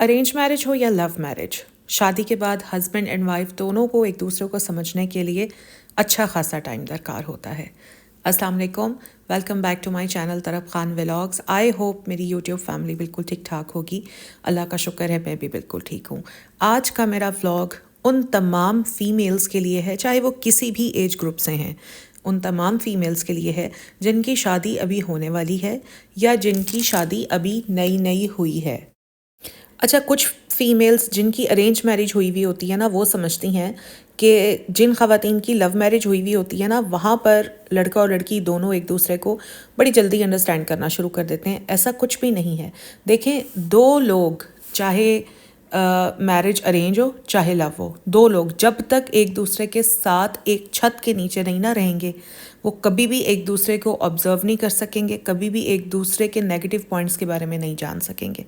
Arrange marriage हो या love marriage, शादी के बाद हस्बैंड एंड वाइफ दोनों को एक दूसरे को समझने के लिए अच्छा खासा टाइम दरकार होता है। अस्सलाम वालेकुम, welcome back to my channel Taraf Khan vlogs. I hope मेरी यूट्यूब फैमिली बिल्कुल ठीक ठाक होगी। अल्लाह का शुक्र है मैं भी बिल्कुल ठीक हूँ। आज का मेरा व्लॉग उन तमाम फ़ीमेल्स के लिए है, चाहे वो किसी भी एज ग्रुप से हैं, उन तमाम फ़ीमेल्स के लिए है जिनकी शादी अभी होने वाली है या जिनकी शादी अभी नई नई हुई है। अच्छा, कुछ फ़ीमेल्स जिनकी अरेंज मैरिज हुई हुई होती है ना, वो समझती हैं कि जिन ख़वातीन की लव मैरिज हुई हुई होती है ना, वहाँ पर लड़का और लड़की दोनों एक दूसरे को बड़ी जल्दी अंडरस्टैंड करना शुरू कर देते हैं। ऐसा कुछ भी नहीं है। देखें, दो लोग चाहे मैरिज अरेंज हो चाहे लव हो, दो लोग जब तक एक दूसरे के साथ एक छत के नीचे नहीं ना रहेंगे, वो कभी भी एक दूसरे को ऑब्ज़र्व नहीं कर सकेंगे, कभी भी एक दूसरे के नेगेटिव पॉइंट्स के बारे में नहीं जान सकेंगे।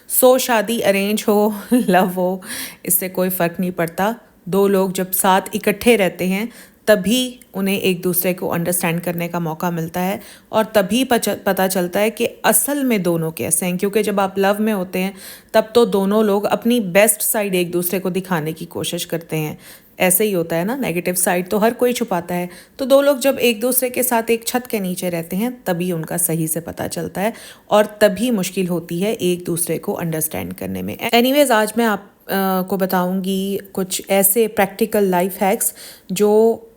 सो शादी अरेंज हो लव हो, इससे कोई फ़र्क नहीं पड़ता। दो लोग जब साथ इकट्ठे रहते हैं तभी उन्हें एक दूसरे को अंडरस्टैंड करने का मौका मिलता है और तभी पता चलता है कि असल में दोनों कैसे हैं। क्योंकि जब आप लव में होते हैं तब तो दोनों लोग अपनी बेस्ट साइड एक दूसरे को दिखाने की कोशिश करते हैं। ऐसे ही होता है ना, नेगेटिव साइड तो हर कोई छुपाता है। तो दो लोग जब एक दूसरे के साथ एक छत के नीचे रहते हैं तभी उनका सही से पता चलता है और तभी मुश्किल होती है एक दूसरे को अंडरस्टैंड करने में। एनीवेज, आज मैं आप को बताऊंगी कुछ ऐसे प्रैक्टिकल लाइफ हैक्स जो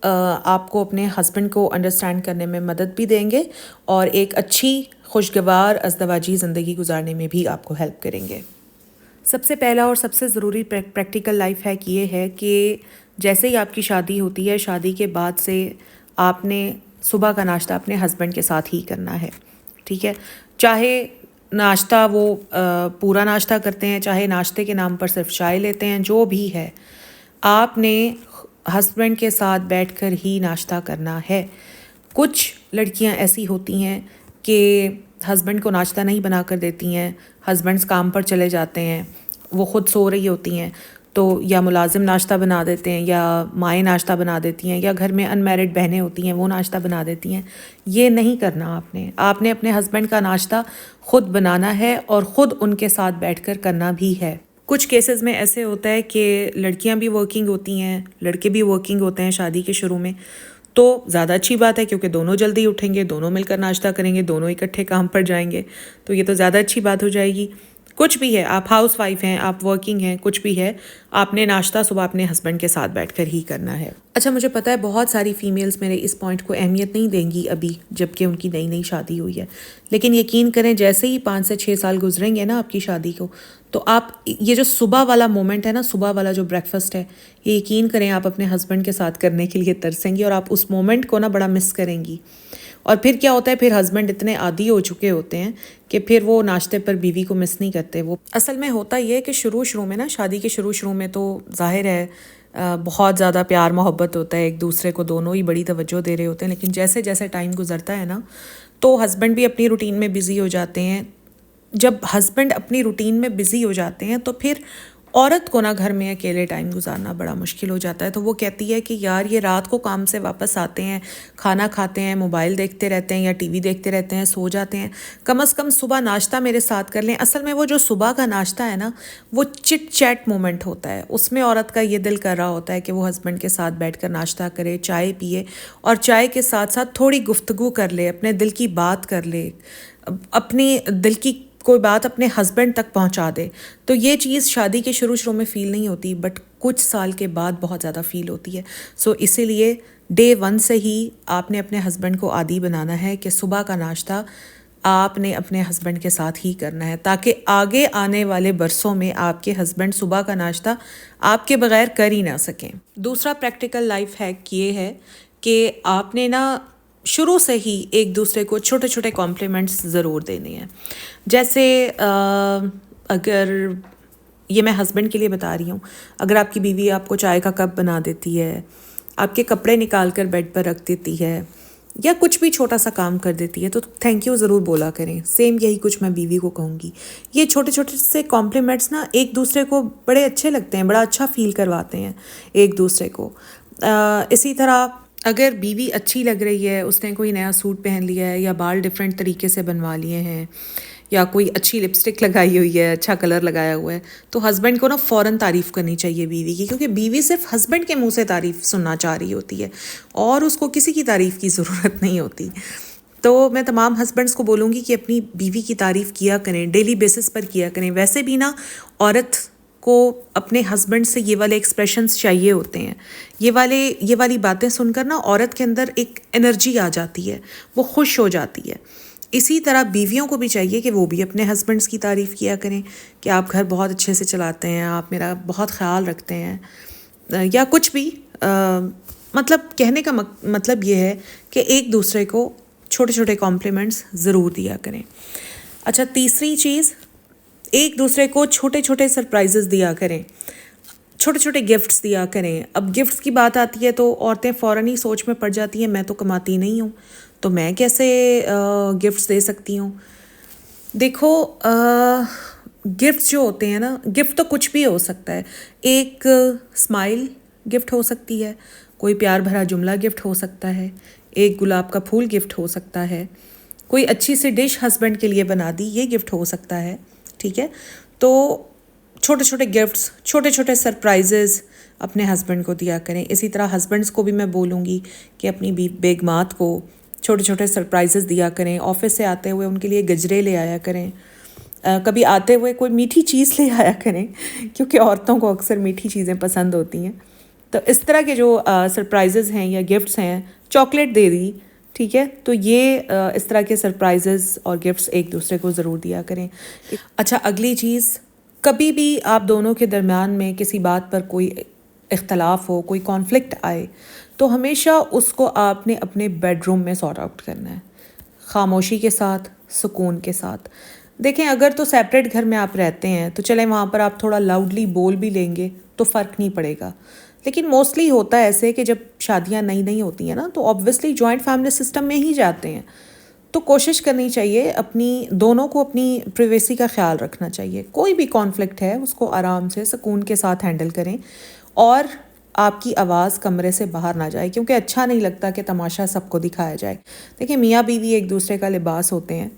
आपको अपने हस्बैंड को अंडरस्टैंड करने में मदद भी देंगे और एक अच्छी खुशगवार अज़दवाजी ज़िंदगी गुजारने में भी आपको हेल्प करेंगे। सबसे पहला और सबसे ज़रूरी प्रैक्टिकल लाइफ हैक ये है कि जैसे ही आपकी शादी होती है, शादी के बाद से आपने सुबह का नाश्ता अपने हस्बैंड के साथ ही करना है। ठीक है, चाहे नाश्ता वो पूरा नाश्ता करते हैं, चाहे नाश्ते के नाम पर सिर्फ चाय लेते हैं, जो भी है, आपने हस्बैंड के साथ बैठकर ही नाश्ता करना है। कुछ लड़कियां ऐसी होती हैं कि हस्बैंड को नाश्ता नहीं बना कर देती हैं, हस्बैंड्स काम पर चले जाते हैं, वो ख़ुद सो रही होती हैं, तो या मुलाजिम नाश्ता बना देते हैं या माएँ नाश्ता बना देती हैं या घर में अनमैरिड बहनें होती हैं वो नाश्ता बना देती हैं। ये नहीं करना आपने अपने हस्बैंड का नाश्ता ख़ुद बनाना है और ख़ुद उनके साथ बैठकर करना भी है। कुछ केसेस में ऐसे होता है कि लड़कियां भी वर्किंग होती हैं, लड़के भी वर्किंग होते हैं शादी के शुरू में, तो ज़्यादा अच्छी बात है क्योंकि दोनों जल्दी उठेंगे, दोनों मिलकर नाश्ता करेंगे, दोनों इकट्ठे काम पर जाएंगे, तो ये तो ज़्यादा अच्छी बात हो जाएगी। कुछ भी है, आप हाउस वाइफ हैं, आप वर्किंग हैं, कुछ भी है, आपने नाश्ता सुबह अपने हस्बैंड के साथ बैठकर ही करना है। अच्छा, मुझे पता है बहुत सारी फीमेल्स मेरे इस पॉइंट को अहमियत नहीं देंगी अभी, जबकि उनकी नई नई शादी हुई है, लेकिन यकीन करें जैसे ही 5 से 6 साल गुजरेंगे ना आपकी शादी को, तो आप ये जो सुबह वाला मोमेंट है ना, सुबह वाला जो ब्रेकफास्ट है, ये यकीन करें आप अपने हस्बैंड के साथ करने के लिए तरसेंगी और आप उस मोमेंट को ना बड़ा मिस करेंगी। और फिर क्या होता है, फिर हस्बैंड इतने आदी हो चुके होते हैं कि फिर वो नाश्ते पर बीवी को मिस नहीं करते। वो असल में होता ये है कि शुरू में ना, शादी के शुरू में तो जाहिर है बहुत ज़्यादा प्यार मोहब्बत होता है, एक दूसरे को दोनों ही बड़ी तवज्जो दे रहे होते हैं, लेकिन जैसे जैसे टाइम गुजरता है ना, तो हस्बैंड भी अपनी रूटीन में बिज़ी हो जाते हैं। जब हस्बैंड अपनी रूटीन में बिज़ी हो जाते हैं तो फिर औरत को ना घर में अकेले टाइम गुजारना बड़ा मुश्किल हो जाता है। तो वो कहती है कि यार, ये रात को काम से वापस आते हैं, खाना खाते हैं, मोबाइल देखते रहते हैं या टीवी देखते रहते हैं, सो जाते हैं, कम से कम सुबह नाश्ता मेरे साथ कर लें। असल में वो जो सुबह का नाश्ता है ना, वो चिट चैट मोमेंट होता है, उसमें औरत का ये दिल कर रहा होता है कि वो हस्बैंड के साथ बैठकर नाश्ता करे, चाय पिए और चाय के साथ साथ थोड़ी गुफ्तगू कर ले, अपने दिल की बात कर ले, अपनी दिल की कोई बात अपने हस्बैंड तक पहुंचा दे। तो ये चीज़ शादी के शुरू में फ़ील नहीं होती, बट कुछ साल के बाद बहुत ज़्यादा फ़ील होती है। सो इसीलिए डे 1 से ही आपने अपने हस्बैंड को आदी बनाना है कि सुबह का नाश्ता आपने अपने हस्बैंड के साथ ही करना है, ताकि आगे आने वाले बरसों में आपके हस्बैंड सुबह का नाश्ता आपके बगैर कर ही ना सकें। दूसरा प्रैक्टिकल लाइफ हैक ये है कि आपने ना शुरू से ही एक दूसरे को छोटे छोटे कॉम्प्लीमेंट्स ज़रूर देने हैं। जैसे अगर ये मैं हस्बैंड के लिए बता रही हूँ, अगर आपकी बीवी आपको चाय का कप बना देती है, आपके कपड़े निकाल कर बेड पर रख देती है या कुछ भी छोटा सा काम कर देती है, तो थैंक यू ज़रूर बोला करें। सेम यही कुछ मैं बीवी को कहूँगी। ये छोटे छोटे से कॉम्प्लीमेंट्स ना एक दूसरे को बड़े अच्छे लगते हैं, बड़ा अच्छा फील करवाते हैं एक दूसरे को। इसी तरह अगर बीवी अच्छी लग रही है, उसने कोई नया सूट पहन लिया है या बाल डिफरेंट तरीके से बनवा लिए हैं या कोई अच्छी लिपस्टिक लगाई हुई है, अच्छा कलर लगाया हुआ है, तो हस्बैंड को ना फ़ौरन तारीफ़ करनी चाहिए बीवी की, क्योंकि बीवी सिर्फ हस्बैंड के मुंह से तारीफ़ सुनना चाह रही होती है और उसको किसी की तारीफ़ की ज़रूरत नहीं होती। तो मैं तमाम हस्बैंड्स को बोलूँगी कि अपनी बीवी की तारीफ़ किया करें, डेली बेसिस पर किया करें। वैसे भी ना औरत को अपने हस्बैंड से ये वाले एक्सप्रेशंस चाहिए होते हैं। ये वाली बातें सुनकर ना औरत के अंदर एक एनर्जी आ जाती है, वो खुश हो जाती है। इसी तरह बीवियों को भी चाहिए कि वो भी अपने हस्बैंड्स की तारीफ़ किया करें कि आप घर बहुत अच्छे से चलाते हैं, आप मेरा बहुत ख्याल रखते हैं, या कुछ भी मतलब कहने का मतलब ये है कि एक दूसरे को छोटे छोटे कॉम्प्लीमेंट्स ज़रूर दिया करें। अच्छा, तीसरी चीज़, एक दूसरे को छोटे छोटे सरप्राइजेस दिया करें, छोटे छोटे गिफ्ट्स दिया करें। अब गिफ्ट्स की बात आती है तो औरतें फ़ौरन ही सोच में पड़ जाती हैं, मैं तो कमाती नहीं हूँ तो मैं कैसे गिफ्ट्स दे सकती हूँ। देखो, गिफ्ट्स जो होते हैं ना, गिफ्ट तो कुछ भी हो सकता है। एक स्माइल गिफ्ट हो सकती है, कोई प्यार भरा जुमला गिफ्ट हो सकता है, एक गुलाब का फूल गिफ्ट हो सकता है, कोई अच्छी सी डिश हस्बैंड के लिए बना दी, ये गिफ्ट हो सकता है। ठीक है, तो छोटे छोटे गिफ्ट्स, छोटे छोटे सरप्राइजेज़ अपने हस्बैंड को दिया करें। इसी तरह हस्बैंड्स को भी मैं बोलूँगी कि अपनी बेगमात को छोटे छोटे सरप्राइजेज़ दिया करें। ऑफिस से आते हुए उनके लिए गजरे ले आया करें, कभी आते हुए कोई मीठी चीज़ ले आया करें, क्योंकि औरतों को अक्सर मीठी चीज़ें पसंद होती हैं। तो इस तरह के जो सरप्राइजेज़ हैं या गिफ्ट्स हैं, चॉकलेट दे दी, ठीक है, तो ये इस तरह के सरप्राइजेज़ और गिफ्ट्स एक दूसरे को ज़रूर दिया करें। अच्छा, अगली चीज़, कभी भी आप दोनों के दरमियान में किसी बात पर कोई इख्तलाफ हो, कोई कॉन्फ्लिक्ट आए, तो हमेशा उसको आपने अपने बेडरूम में सॉर्ट आउट करना है, खामोशी के साथ, सुकून के साथ। देखें, अगर तो सेपरेट घर में आप रहते हैं तो चलें वहाँ पर आप थोड़ा लाउडली बोल भी लेंगे तो फ़र्क नहीं पड़ेगा, लेकिन मोस्टली होता है ऐसे कि जब शादियाँ नई नई होती हैं ना, तो ऑब्वियसली जॉइंट फैमिली सिस्टम में ही जाते हैं। तो कोशिश करनी चाहिए, अपनी दोनों को अपनी प्राइवेसी का ख्याल रखना चाहिए। कोई भी कॉन्फ्लिक्ट है उसको आराम से सुकून के साथ हैंडल करें और आपकी आवाज़ कमरे से बाहर ना जाए, क्योंकि अच्छा नहीं लगता कि तमाशा सबको दिखाया जाए। देखिए, मियाँ बीवी एक दूसरे का लिबास होते हैं।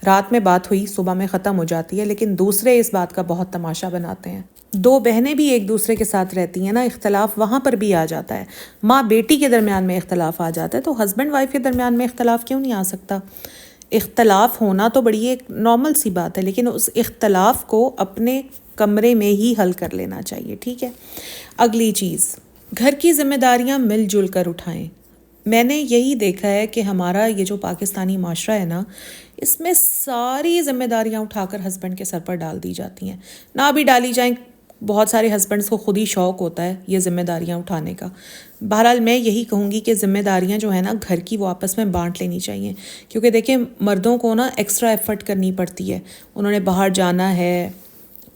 रात में बात हुई, सुबह में ख़त्म हो जाती है, लेकिन दूसरे इस बात का बहुत तमाशा बनाते हैं। दो बहनें भी एक दूसरे के साथ रहती हैं ना, इख्तलाफ वहाँ पर भी आ जाता है। माँ बेटी के दरमियान में इख्तलाफ आ जाता है, तो हस्बैंड वाइफ के दरमियान में इख्तलाफ क्यों नहीं आ सकता? इख्तलाफ होना तो बड़ी एक नॉर्मल सी बात है, लेकिन उस इख्तलाफ को अपने कमरे में ही हल कर लेना चाहिए। ठीक है। अगली चीज़, घर की जिम्मेदारियां मिलजुल कर उठाएं। मैंने यही देखा है कि हमारा ये जो पाकिस्तानी माशरा है ना, इसमें सारी जिम्मेदारियां उठाकर हस्बैंड के सर पर डाल दी जाती हैं। ना भी डाली जाएं, बहुत सारे हस्बैंड्स को खुद ही शौक़ होता है ये ज़िम्मेदारियां उठाने का। बहरहाल मैं यही कहूँगी कि ज़िम्मेदारियां जो है ना घर की, वो आपस में बांट लेनी चाहिए, क्योंकि देखिए मर्दों को ना एक्स्ट्रा एफ़र्ट करनी पड़ती है। उन्होंने बाहर जाना है,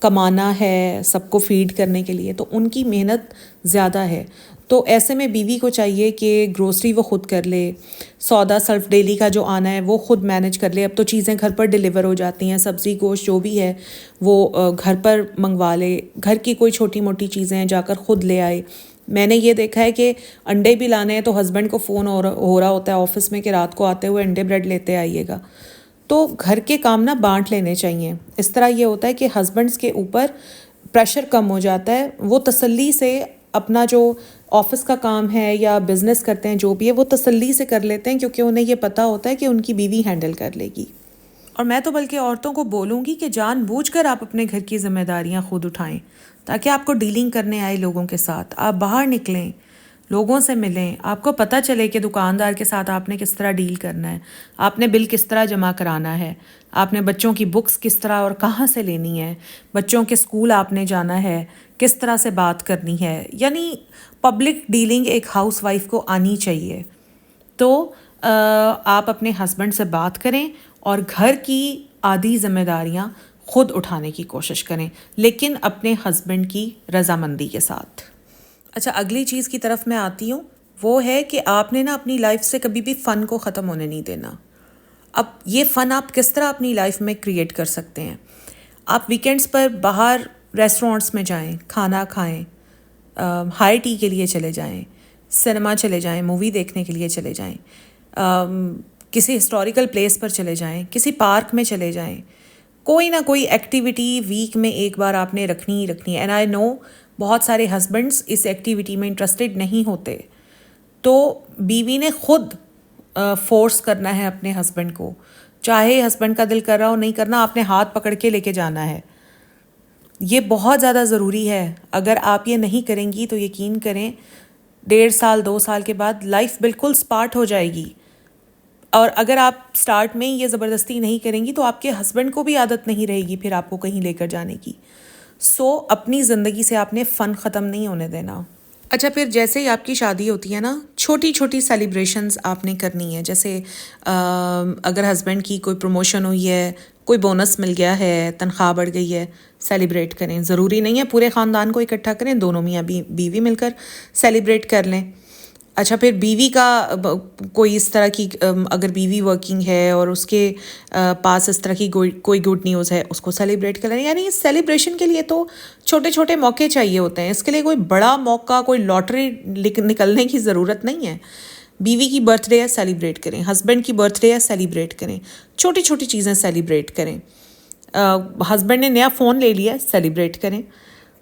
कमाना है सबको फीड करने के लिए, तो उनकी मेहनत ज़्यादा है। तो ऐसे में बीवी को चाहिए कि ग्रोसरी वो ख़ुद कर ले, सौदा सर्फ डेली का जो आना है वो ख़ुद मैनेज कर ले। अब तो चीज़ें घर पर डिलीवर हो जाती हैं, सब्ज़ी गोश्त जो भी है वो घर पर मंगवा ले। घर की कोई छोटी मोटी चीज़ें जाकर ख़ुद ले आए। मैंने ये देखा है कि अंडे भी लाने हैं तो हस्बैंड को फ़ोन हो रहा होता है ऑफ़िस में कि रात को आते हुए अंडे ब्रेड लेते आइएगा। तो घर के काम ना बांट लेने चाहिए। इस तरह ये होता है कि हस्बैंड्स के ऊपर प्रेशर कम हो जाता है, वो तसल्ली से अपना जो ऑफिस का काम है या बिज़नेस करते हैं जो भी है वो तसल्ली से कर लेते हैं, क्योंकि उन्हें ये पता होता है कि उनकी बीवी हैंडल कर लेगी। और मैं तो बल्कि औरतों को बोलूँगी कि जानबूझकर आप अपने घर की जिम्मेदारियाँ खुद उठाएं, ताकि आपको डीलिंग करने आए लोगों के साथ आप बाहर निकलें, लोगों से मिलें, आपको पता चले कि दुकानदार के साथ आपने किस तरह डील करना है, आपने बिल किस तरह जमा कराना है, आपने बच्चों की बुक्स किस तरह और कहाँ से लेनी है, बच्चों के स्कूल आपने जाना है, किस तरह से बात करनी है। यानी पब्लिक डीलिंग एक हाउसवाइफ को आनी चाहिए। तो आप अपने हस्बैंड से बात करें और घर की आधी जिम्मेदारियाँ खुद उठाने की कोशिश करें, लेकिन अपने हस्बैंड की रजामंदी के साथ। अच्छा, अगली चीज़ की तरफ मैं आती हूँ, वो है कि आपने ना अपनी लाइफ से कभी भी फ़न को ख़त्म होने नहीं देना। अब ये फ़न आप किस तरह अपनी लाइफ में क्रिएट कर सकते हैं? आप वीकेंड्स पर बाहर रेस्टोरेंट्स में जाएं, खाना खाएं, हाई टी के लिए चले जाएं, सिनेमा चले जाएं, मूवी देखने के लिए चले जाएं, किसी हिस्टोरिकल प्लेस पर चले जाएं, किसी पार्क में चले जाएं, कोई ना कोई एक्टिविटी वीक में एक बार आपने रखनी ही रखनी है। एंड आई नो बहुत सारे हस्बैंड्स इस एक्टिविटी में इंटरेस्टेड नहीं होते, तो बीवी ने खुद फोर्स करना है अपने हस्बैंड को। चाहे हस्बैंड का दिल कर रहा हो नहीं करना, आपने हाथ पकड़ के लेके जाना है। ये बहुत ज़्यादा ज़रूरी है। अगर आप ये नहीं करेंगी तो यकीन करें 1.5 साल 2 साल के बाद लाइफ बिल्कुल स्पार्ट हो जाएगी। और अगर आप स्टार्ट में ही ये ज़बरदस्ती नहीं करेंगी तो आपके हस्बैंड को भी आदत नहीं रहेगी फिर आपको कहीं लेकर जाने की। सो अपनी ज़िंदगी से आपने फ़न ख़त्म नहीं होने देना। अच्छा, फिर जैसे ही आपकी शादी होती है ना, छोटी छोटी सेलिब्रेशंस आपने करनी है। जैसे अगर हस्बैंड की कोई प्रमोशन हुई है, कोई बोनस मिल गया है, तनख्वाह बढ़ गई है, सेलिब्रेट करें। ज़रूरी नहीं है पूरे ख़ानदान को इकट्ठा करें, दोनों मियाँ बीवी मिलकर सेलिब्रेट कर लें। अच्छा, फिर बीवी का कोई इस तरह की अगर बीवी वर्किंग है और उसके पास इस तरह की कोई गुड न्यूज़ है, उसको सेलिब्रेट करें। यानी इस सेलिब्रेशन के लिए तो छोटे छोटे मौके चाहिए होते हैं। इसके लिए कोई बड़ा मौका, कोई लॉटरी निकलने की ज़रूरत नहीं है। बीवी की बर्थडे है, सेलिब्रेट करें। हस्बैंड की बर्थडे है, सेलिब्रेट करें। छोटी छोटी चीज़ें सेलिब्रेट करें। हस्बैंड ने नया फ़ोन ले लिया, सेलिब्रेट करें।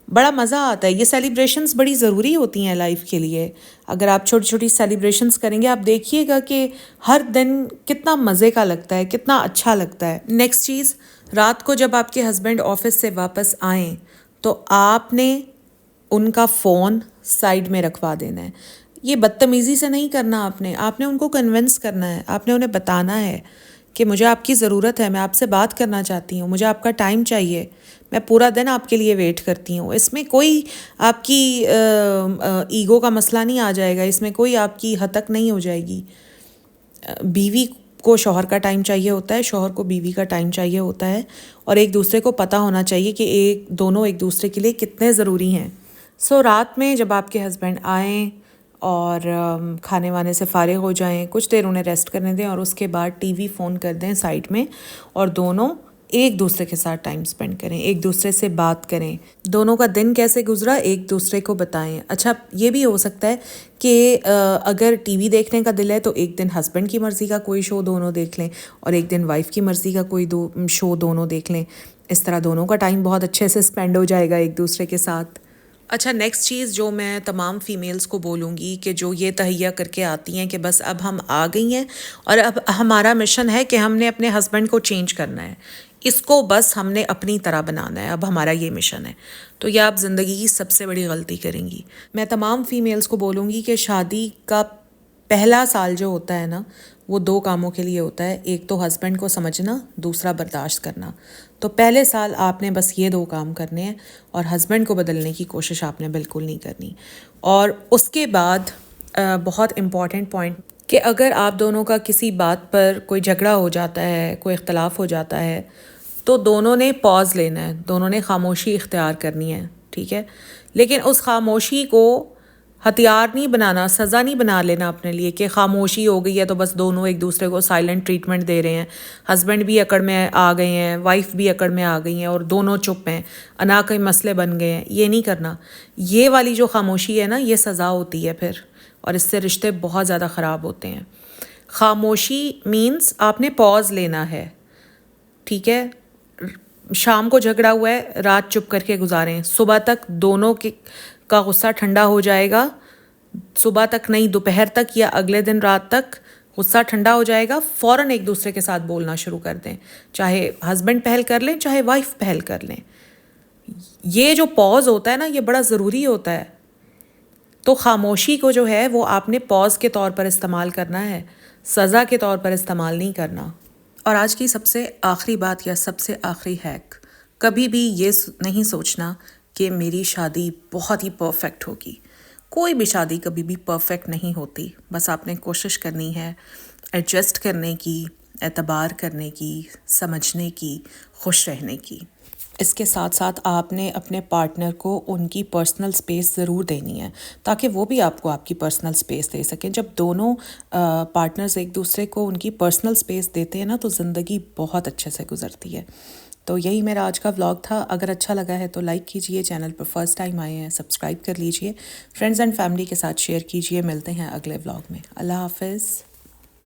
बड़ा मज़ा आता है। ये सेलिब्रेशंस बड़ी ज़रूरी होती हैं लाइफ के लिए। अगर आप छोटी छोटी सेलिब्रेशंस करेंगे, आप देखिएगा कि हर दिन कितना मज़े का लगता है, कितना अच्छा लगता है। नेक्स्ट चीज़, रात को जब आपके हस्बैंड ऑफिस से वापस आएँ तो आपने उनका फ़ोन साइड में रखवा देना है। ये बदतमीज़ी से नहीं करना, आपने उनको कन्विंस करना है। आपने उन्हें बताना है कि मुझे आपकी ज़रूरत है, मैं आपसे बात करना चाहती हूँ, मुझे आपका टाइम चाहिए, मैं पूरा दिन आपके लिए वेट करती हूँ। इसमें कोई आपकी ईगो का मसला नहीं आ जाएगा, इसमें कोई आपकी हतक नहीं हो जाएगी। बीवी को शौहर का टाइम चाहिए होता है, शौहर को बीवी का टाइम चाहिए होता है, और एक दूसरे को पता होना चाहिए कि दोनों एक दूसरे के लिए कितने ज़रूरी हैं। सो रात में जब आपके हस्बैंड आएँ और खाने वाने से फ़ारिग हो जाएं, कुछ देर उन्हें रेस्ट करने दें और उसके बाद टीवी फ़ोन कर दें साइड में, और दोनों एक दूसरे के साथ टाइम स्पेंड करें, एक दूसरे से बात करें। दोनों का दिन कैसे गुजरा एक दूसरे को बताएं। अच्छा, ये भी हो सकता है कि अगर टीवी देखने का दिल है तो एक दिन हस्बैंड की मर्ज़ी का कोई शो दोनों देख लें और एक दिन वाइफ़ की मर्ज़ी का कोई शो दोनों देख लें। इस तरह दोनों का टाइम बहुत अच्छे से स्पेंड हो जाएगा एक दूसरे के साथ। अच्छा, नेक्स्ट चीज़ जो मैं तमाम फ़ीमेल्स को बोलूँगी कि जो ये तहैया करके आती हैं कि बस अब हम आ गई हैं और अब हमारा मिशन है कि हमने अपने हस्बैंड को चेंज करना है, इसको बस हमने अपनी तरह बनाना है, अब हमारा ये मिशन है, तो ये आप ज़िंदगी की सबसे बड़ी गलती करेंगी। मैं तमाम फ़ीमेल्स को बोलूँगी कि शादी का पहला साल जो होता है ना, वो 2 कामों के लिए होता है। एक तो हस्बैंड को समझना, दूसरा बर्दाश्त करना। तो पहले साल आपने बस ये 2 काम करने हैं और हस्बैंड को बदलने की कोशिश आपने बिल्कुल नहीं करनी। और उसके बाद बहुत इम्पॉर्टेंट पॉइंट कि अगर आप दोनों का किसी बात पर कोई झगड़ा हो जाता है, कोई इख्तलाफ हो जाता है, तो दोनों ने पॉज लेना है, दोनों ने खामोशी इख्तियार करनी है, ठीक है। लेकिन उस खामोशी को हथियार नहीं बनाना, सज़ा नहीं बना लेना अपने लिए कि खामोशी हो गई है तो बस दोनों एक दूसरे को साइलेंट ट्रीटमेंट दे रहे हैं, हस्बैंड भी अकड़ में आ गए हैं, वाइफ भी अकड़ में आ गई हैं और दोनों चुप हैं, अना कई मसले बन गए हैं। ये नहीं करना। ये वाली जो खामोशी है ना, ये सज़ा होती है फिर, और इससे रिश्ते बहुत ज़्यादा ख़राब होते हैं। खामोशी मीन्स आपने पॉज लेना है, ठीक है। शाम को झगड़ा हुआ है, रात चुप करके गुजारें, सुबह तक दोनों का गुस्सा ठंडा हो जाएगा। सुबह तक नहीं, दोपहर तक या अगले दिन रात तक गुस्सा ठंडा हो जाएगा, फ़ौरन एक दूसरे के साथ बोलना शुरू कर दें। चाहे हस्बैंड पहल कर लें, चाहे वाइफ पहल कर लें। ये जो पॉज होता है ना, ये बड़ा ज़रूरी होता है। तो खामोशी को जो है वो आपने पॉज के तौर पर इस्तेमाल करना है, सज़ा के तौर पर इस्तेमाल नहीं करना। और आज की सबसे आखिरी बात या सबसे आखिरी हैक, कभी भी ये नहीं सोचना कि मेरी शादी बहुत ही परफेक्ट होगी। कोई भी शादी कभी भी परफेक्ट नहीं होती। बस आपने कोशिश करनी है एडजस्ट करने की, एतबार करने की, समझने की, खुश रहने की। इसके साथ साथ आपने अपने पार्टनर को उनकी पर्सनल स्पेस ज़रूर देनी है, ताकि वो भी आपको आपकी पर्सनल स्पेस दे सकें। जब दोनों पार्टनर्स एक दूसरे को उनकी पर्सनल स्पेस देते हैं ना, तो ज़िंदगी बहुत अच्छे से गुजरती है। तो यही मेरा आज का व्लॉग था। अगर अच्छा लगा है तो लाइक कीजिए, चैनल पर फर्स्ट टाइम आए हैं सब्सक्राइब कर लीजिए, फ्रेंड्स एंड फैमिली के साथ शेयर कीजिए। मिलते हैं अगले व्लॉग में। अल्लाह हाफ़िज़।